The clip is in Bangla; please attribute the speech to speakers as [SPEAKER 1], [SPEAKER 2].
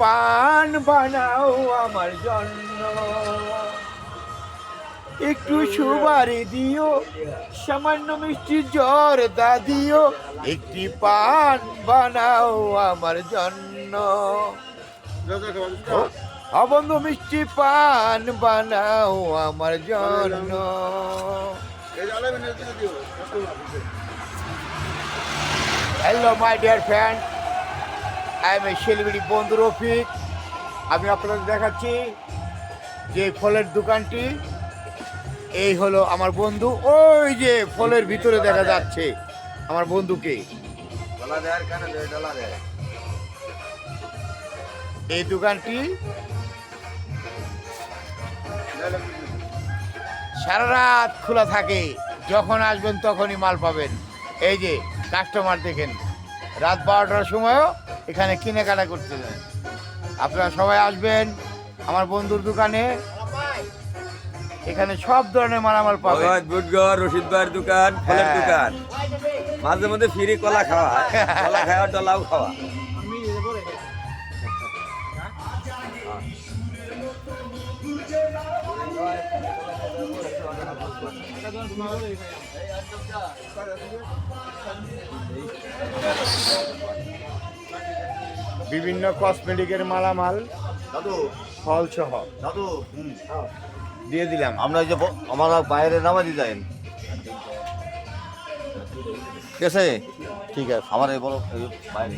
[SPEAKER 1] পান বানাও আমার জন্য, একটু সুবারি দিও, সামান্য মিষ্টি জর্দা দিও, একটি পান বানাও আমার জন্য। বন্ধু মিষ্টি পান বানাও আমার জন্য। Hello my dear friend, I M A celebrity বন্ধু রফিক। আমি আপনাদের দেখাচ্ছি যে ফলের দোকানটি, এই হলো আমার বন্ধু। ওই যে ফলের ভিতরে দেখা যাচ্ছে আমার বন্ধুকে। এই দোকানটি সারা রাত খোলা থাকে, যখন আসবেন তখনই মাল পাবেন। এই যে কাস্টমার দেখেন, রাত 12টার সময়ও এখানে কেনাকাটা করতে দেন। আপনারা সবাই আসবেন আমার বন্ধুর দোকানে, এখানে সব ধরনের মালামাল পাবেন।
[SPEAKER 2] বুটগড় রশিদ ভাইয়ের দোকান, ফলের দোকান। মাঝে মধ্যে ফ্রি কলা খাওয়া, কলা খাওয়া ডলাও খাওয়া।
[SPEAKER 1] বিভিন্ন কসমেটিকের মালামাল ফল সহ
[SPEAKER 3] দাদু
[SPEAKER 1] দিয়ে দিলাম।
[SPEAKER 3] আমরা যে আমার বাইরে নামা দিয়ে যাই, ঠিক আছে?
[SPEAKER 1] ঠিক আছে।
[SPEAKER 3] আমার এই বড় বাইরে